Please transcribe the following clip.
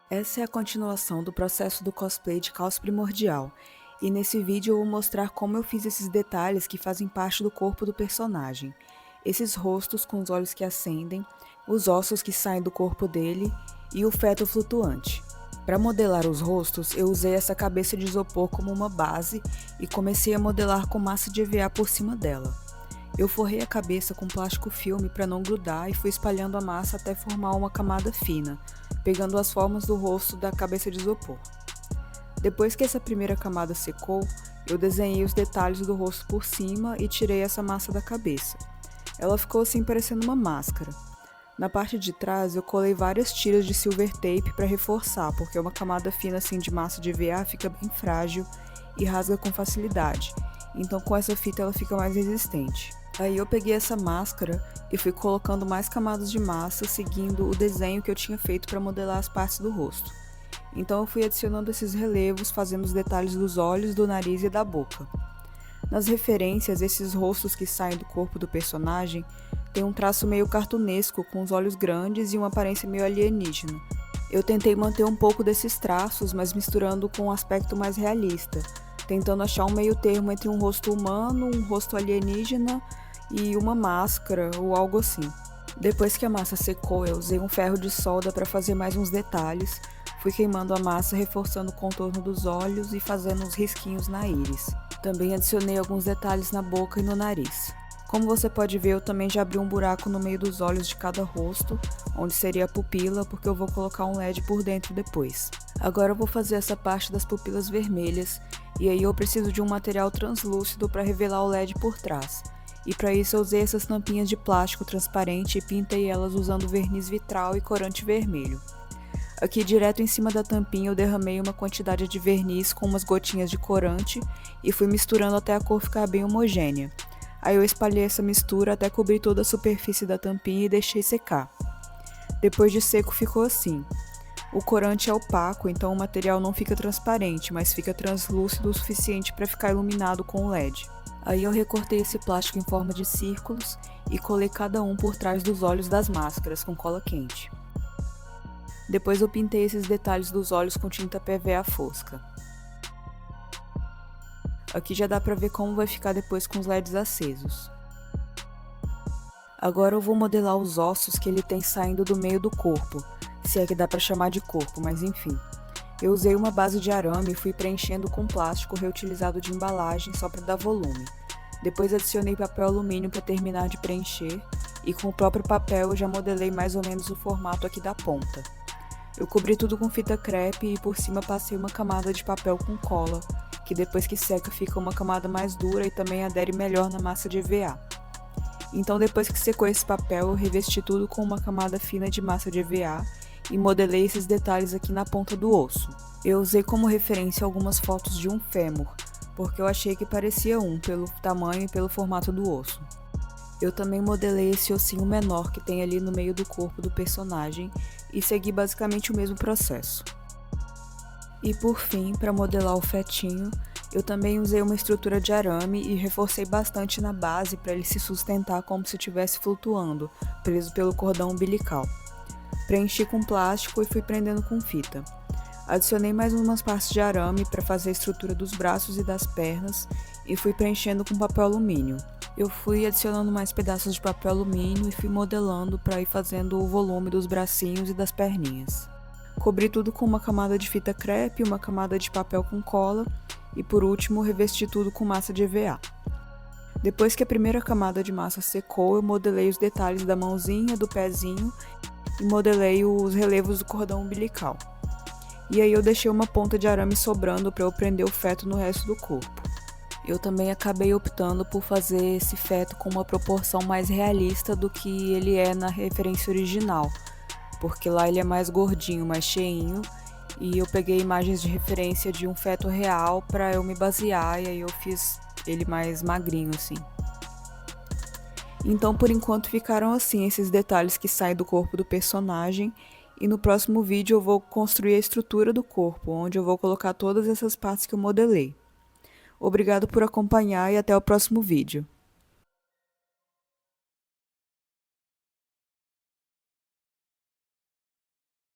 Essa é a continuação do processo do cosplay de Caos Primordial, e nesse vídeo eu vou mostrar como eu fiz esses detalhes que fazem parte do corpo do personagem. Esses rostos com os olhos que acendem, os ossos que saem do corpo dele e o feto flutuante. Para modelar os rostos, eu usei essa cabeça de isopor como uma base e comecei a modelar com massa de EVA por cima dela. Eu forrei a cabeça com plástico filme para não grudar e fui espalhando a massa até formar uma camada fina, pegando as formas do rosto da cabeça de isopor. Depois que essa primeira camada secou, eu desenhei os detalhes do rosto por cima e tirei essa massa da cabeça. Ela ficou assim parecendo uma máscara. Na parte de trás eu colei várias tiras de silver tape para reforçar, porque uma camada fina assim de massa de EVA fica bem frágil e rasga com facilidade, então com essa fita ela fica mais resistente. Aí eu peguei essa máscara e fui colocando mais camadas de massa seguindo o desenho que eu tinha feito para modelar as partes do rosto. Então eu fui adicionando esses relevos, fazendo os detalhes dos olhos, do nariz e da boca. Nas referências, esses rostos que saem do corpo do personagem têm um traço meio cartunesco, com os olhos grandes e uma aparência meio alienígena. Eu tentei manter um pouco desses traços, mas misturando com um aspecto mais realista, tentando achar um meio termo entre um rosto humano, um rosto alienígena e uma máscara ou algo assim. Depois que a massa secou, eu usei um ferro de solda para fazer mais uns detalhes, fui queimando a massa, reforçando o contorno dos olhos e fazendo uns risquinhos na íris. Também adicionei alguns detalhes na boca e no nariz. Como você pode ver, eu também já abri um buraco no meio dos olhos de cada rosto, onde seria a pupila, porque eu vou colocar um LED por dentro depois. Agora eu vou fazer essa parte das pupilas vermelhas, e aí eu preciso de um material translúcido para revelar o LED por trás. E para isso eu usei essas tampinhas de plástico transparente e pintei elas usando verniz vitral e corante vermelho. Aqui direto em cima da tampinha eu derramei uma quantidade de verniz com umas gotinhas de corante e fui misturando até a cor ficar bem homogênea. Aí eu espalhei essa mistura até cobrir toda a superfície da tampinha e deixei secar. Depois de seco ficou assim. O corante é opaco, então o material não fica transparente, mas fica translúcido o suficiente para ficar iluminado com o LED. Aí eu recortei esse plástico em forma de círculos e colei cada um por trás dos olhos das máscaras com cola quente. Depois eu pintei esses detalhes dos olhos com tinta PVA fosca. Aqui já dá pra ver como vai ficar depois com os LEDs acesos. Agora eu vou modelar os ossos que ele tem saindo do meio do corpo, se é que dá pra chamar de corpo, mas enfim. Eu usei uma base de arame e fui preenchendo com plástico reutilizado de embalagem só para dar volume. Depois adicionei papel alumínio para terminar de preencher e com o próprio papel eu já modelei mais ou menos o formato aqui da ponta. Eu cobri tudo com fita crepe e por cima passei uma camada de papel com cola, que depois que seca fica uma camada mais dura e também adere melhor na massa de EVA. Então depois que secou esse papel eu revesti tudo com uma camada fina de massa de EVA e modelei esses detalhes aqui na ponta do osso. Eu usei como referência algumas fotos de um fêmur, porque eu achei que parecia um pelo tamanho e pelo formato do osso. Eu também modelei esse ossinho menor que tem ali no meio do corpo do personagem e segui basicamente o mesmo processo. E por fim, para modelar o fetinho, eu também usei uma estrutura de arame e reforcei bastante na base para ele se sustentar como se estivesse flutuando, preso pelo cordão umbilical. Preenchi com plástico e fui prendendo com fita. Adicionei mais umas partes de arame para fazer a estrutura dos braços e das pernas e fui preenchendo com papel alumínio. Eu fui adicionando mais pedaços de papel alumínio e fui modelando para ir fazendo o volume dos bracinhos e das perninhas. Cobri tudo com uma camada de fita crepe, uma camada de papel com cola e por último revesti tudo com massa de EVA. Depois que a primeira camada de massa secou, eu modelei os detalhes da mãozinha, do pezinho e modelei os relevos do cordão umbilical. E aí eu deixei uma ponta de arame sobrando para eu prender o feto no resto do corpo. Eu também acabei optando por fazer esse feto com uma proporção mais realista do que ele é na referência original, porque lá ele é mais gordinho, mais cheinho, e eu peguei imagens de referência de um feto real para eu me basear, e aí eu fiz ele mais magrinho assim. Então por enquanto ficaram assim esses detalhes que saem do corpo do personagem, e no próximo vídeo eu vou construir a estrutura do corpo, onde eu vou colocar todas essas partes que eu modelei. Obrigado por acompanhar e até o próximo vídeo.